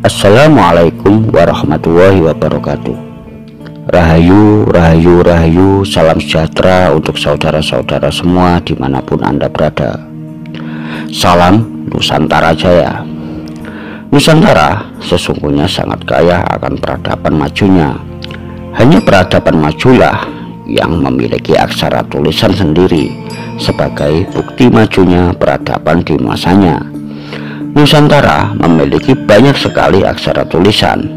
Assalamualaikum warahmatullahi wabarakatuh. Rahayu, rahayu, rahayu. Salam sejahtera untuk saudara-saudara semua dimanapun Anda berada. Salam Nusantara Jaya. Nusantara sesungguhnya sangat kaya akan peradaban majunya. Hanya peradaban majulah yang memiliki aksara tulisan sendiri sebagai bukti majunya peradaban di masanya. Nusantara memiliki banyak sekali aksara tulisan,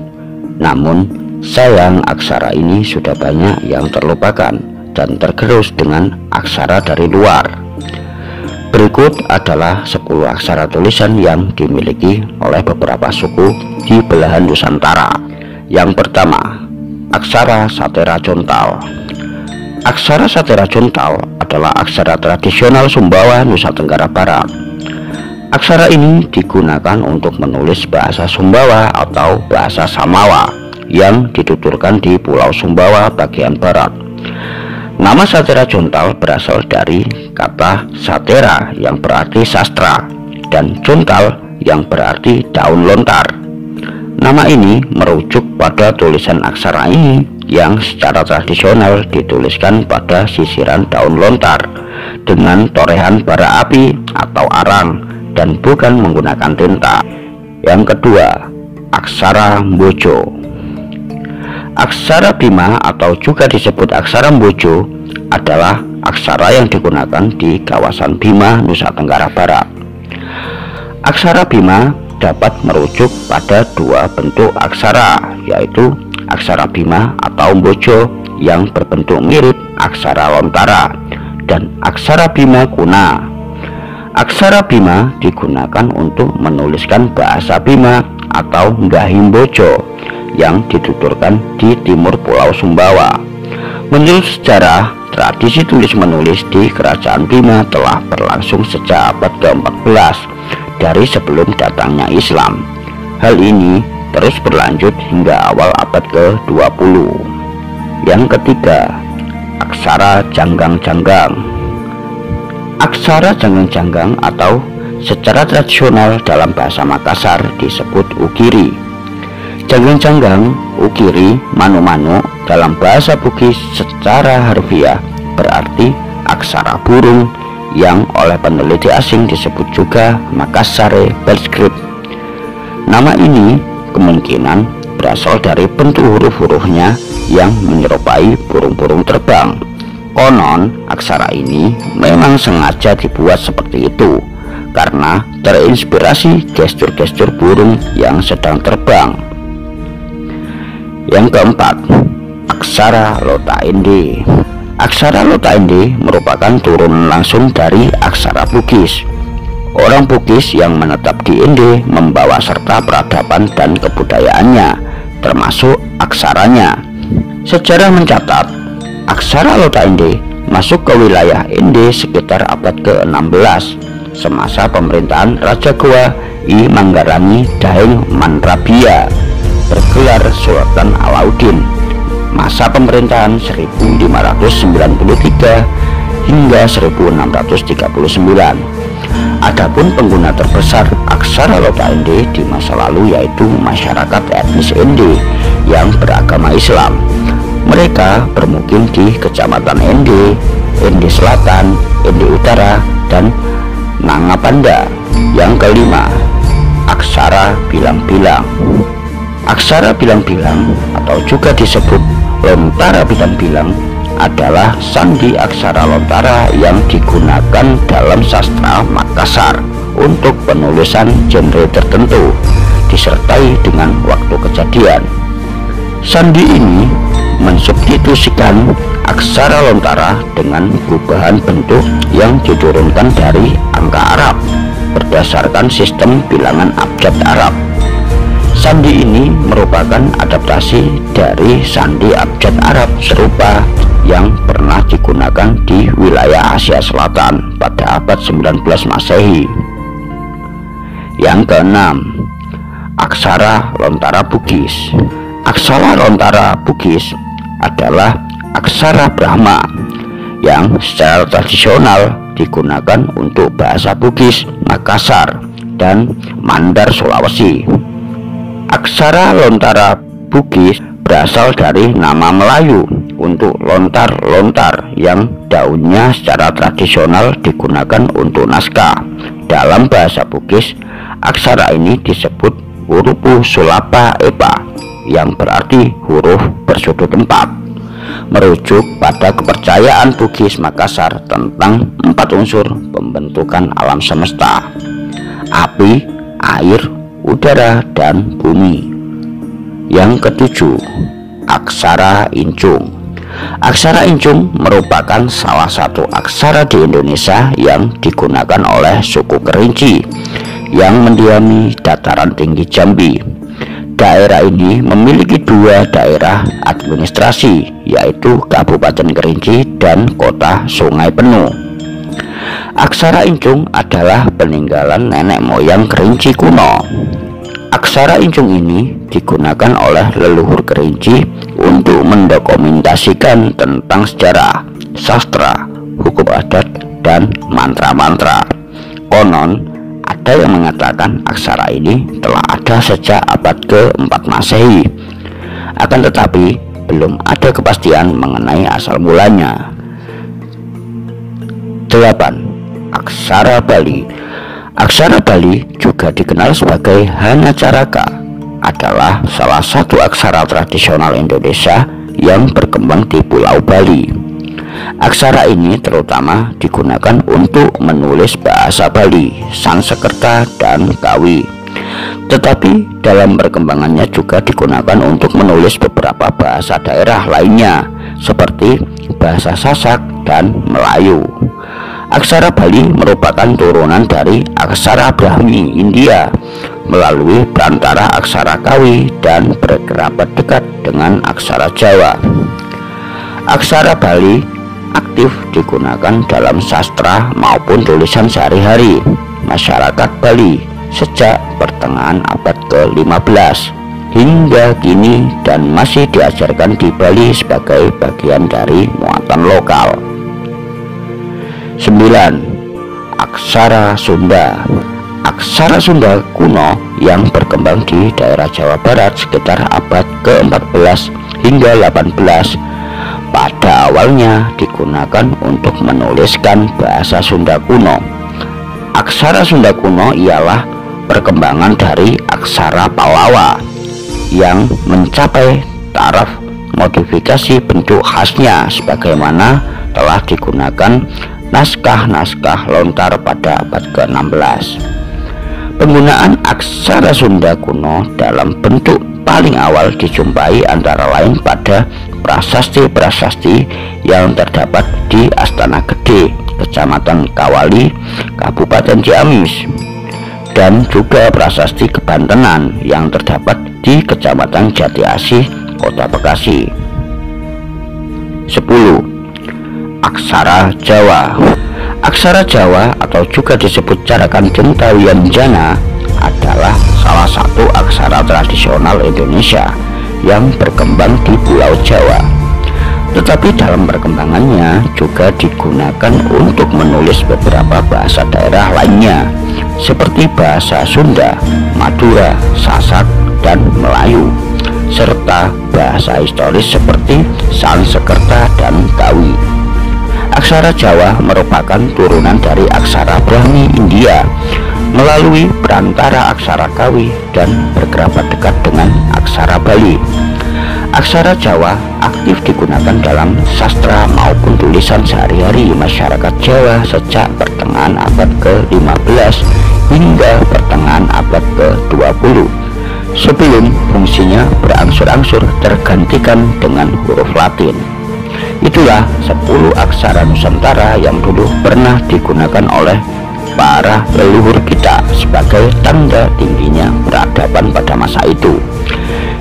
namun sayang aksara ini sudah banyak yang terlupakan dan tergerus dengan aksara dari luar. Berikut adalah 10 aksara tulisan yang dimiliki oleh beberapa suku di belahan Nusantara. Yang pertama, aksara Satera Jontal. Aksara Satera Jontal adalah aksara tradisional Sumbawa, Nusa Tenggara Barat. Aksara ini digunakan untuk menulis bahasa Sumbawa atau bahasa Samawa yang dituturkan di Pulau Sumbawa bagian barat. Nama Satera Jontal berasal dari kata satera yang berarti sastra dan jontal yang berarti daun lontar. Nama ini merujuk pada tulisan aksara ini yang secara tradisional dituliskan pada sisiran daun lontar dengan torehan bara api atau arang dan bukan menggunakan tinta. Yang kedua, aksara Mbojo. Aksara Bima atau juga disebut aksara Mbojo adalah aksara yang digunakan di kawasan Bima, Nusa Tenggara Barat. Aksara Bima dapat merujuk pada dua bentuk aksara, yaitu aksara Bima atau Mbojo yang berbentuk mirip aksara lontara dan aksara Bima kuna. Aksara Bima digunakan untuk menuliskan bahasa Bima atau Nggahi Mbojo yang dituturkan di timur Pulau Sumbawa. Menurut sejarah, tradisi tulis-menulis di Kerajaan Bima telah berlangsung sejak abad ke-14 dari sebelum datangnya Islam. Hal ini terus berlanjut hingga awal abad ke-20. Yang ketiga, aksara Janggang-Janggang. Aksara Janggang-Janggang atau secara tradisional dalam bahasa Makassar disebut ukiri. Janggang-janggang, ukiri, manu-manu dalam bahasa Bugis secara harfiah berarti aksara burung yang oleh peneliti asing disebut juga Makassare bird script. Nama ini kemungkinan berasal dari bentuk huruf-hurufnya yang menyerupai burung-burung terbang. Konon aksara ini memang sengaja dibuat seperti itu karena terinspirasi gestur-gestur burung yang sedang terbang. Yang keempat, aksara Lotaende. Aksara Lotaende merupakan turunan langsung dari aksara Bugis. Orang Bugis yang menetap di Ende membawa serta peradaban dan kebudayaannya, termasuk aksaranya. Sejarah mencatat, aksara Lotaende masuk ke wilayah Ende sekitar abad ke-16 semasa pemerintahan Raja Goa I Manggarangi Daeng Manrabia bergelar Sultan Alauddin masa pemerintahan 1593 hingga 1639. Adapun pengguna terbesar aksara Lotaende di masa lalu yaitu masyarakat etnis Ende yang beragama Islam. Mereka bermukim di Kecamatan Ende, Ende Selatan, Ende Utara, dan Nangapanda. Yang kelima, aksara Bilang-Bilang. Aksara Bilang-Bilang atau juga disebut lontara bilang-bilang adalah sandi aksara lontara yang digunakan dalam sastra Makassar untuk penulisan genre tertentu disertai dengan waktu kejadian. Sandi ini mensubstitusikan aksara lontara dengan perubahan bentuk yang diturunkan dari angka Arab berdasarkan sistem bilangan abjad Arab. Sandi ini merupakan adaptasi dari sandi abjad Arab serupa yang pernah digunakan di wilayah Asia Selatan pada abad 19 Masehi. Yang keenam, aksara lontara Bugis. Aksara lontara Bugis adalah aksara Brahma yang secara tradisional digunakan untuk bahasa Bugis Makassar dan Mandar Sulawesi. Aksara lontara Bugis berasal dari nama Melayu untuk lontar-lontar yang daunnya secara tradisional digunakan untuk naskah. Dalam bahasa Bugis, aksara ini disebut hurupu sulapa epa yang berarti huruf bersudut 4, merujuk pada kepercayaan Bugis Makassar tentang 4 unsur pembentukan alam semesta: api, air, udara, dan bumi. Yang ketujuh, aksara incung. Aksara incung merupakan salah satu aksara di Indonesia yang digunakan oleh suku Kerinci yang mendiami dataran tinggi Jambi. Daerah ini memiliki 2 daerah administrasi, yaitu Kabupaten Kerinci dan Kota Sungai Penuh. Aksara incung adalah peninggalan nenek moyang Kerinci kuno. Aksara incung ini digunakan oleh leluhur Kerinci untuk mendokumentasikan tentang sejarah, sastra, hukum adat, dan mantra-mantra. Konon, ada yang mengatakan aksara ini telah ada sejak abad ke-4 Masehi. Akan tetapi, belum ada kepastian mengenai asal mulanya. 8. Aksara Bali. Aksara Bali juga dikenal sebagai Hanacaraka, adalah salah satu aksara tradisional Indonesia yang berkembang di Pulau Bali. Aksara ini terutama digunakan untuk menulis bahasa Bali, Sanskerta, dan Kawi. Tetapi dalam perkembangannya juga digunakan untuk menulis beberapa bahasa daerah lainnya seperti bahasa Sasak dan Melayu. Aksara Bali merupakan turunan dari aksara Brahmi India melalui perantara aksara Kawi dan berkerabat dekat dengan aksara Jawa. Aksara Bali aktif digunakan dalam sastra maupun tulisan sehari-hari masyarakat Bali sejak pertengahan abad ke-15 hingga kini dan masih diajarkan di Bali sebagai bagian dari muatan lokal. 9. Aksara Sunda. Aksara Sunda kuno yang berkembang di daerah Jawa Barat sekitar abad ke-14 hingga 18 pada awalnya digunakan untuk menuliskan bahasa Sunda kuno. Aksara Sunda kuno ialah perkembangan dari aksara Pallawa yang mencapai taraf modifikasi bentuk khasnya sebagaimana telah digunakan naskah-naskah lontar pada abad ke-16. Penggunaan aksara Sunda kuno dalam bentuk paling awal dijumpai antara lain pada prasasti-prasasti yang terdapat di Astana Gede, Kecamatan Kawali, Kabupaten Ciamis, dan juga prasasti kebantenan yang terdapat di Kecamatan Jati Asih, Kota Bekasi. 10. Aksara Jawa. Aksara Jawa atau juga disebut Carakan Dentawian Jana adalah salah satu aksara tradisional Indonesia yang berkembang di Pulau Jawa. Tetapi dalam perkembangannya juga digunakan untuk menulis beberapa bahasa daerah lainnya seperti bahasa Sunda, Madura, Sasak, dan Melayu, serta bahasa historis seperti Sanskerta dan Kawi. Aksara Jawa merupakan turunan dari aksara Brahmi India melalui perantara aksara Kawi dan berkerabat dekat dengan aksara Bali. Aksara Jawa aktif digunakan dalam sastra maupun tulisan sehari-hari masyarakat Jawa sejak pertengahan abad ke-15 hingga pertengahan abad ke-20 sebelum fungsinya berangsur-angsur tergantikan dengan huruf Latin. Itulah 10 aksara Nusantara yang dulu pernah digunakan oleh para leluhur kita sebagai tanda tingginya peradaban pada masa itu.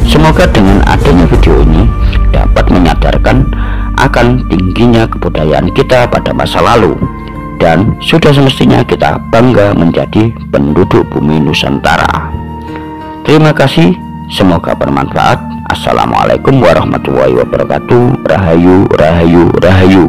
Semoga dengan adanya video ini dapat menyadarkan akan tingginya kebudayaan kita pada masa lalu, dan sudah semestinya kita bangga menjadi penduduk bumi Nusantara. Terima kasih, semoga bermanfaat. Assalamualaikum warahmatullahi wabarakatuh. Rahayu, rahayu, rahayu.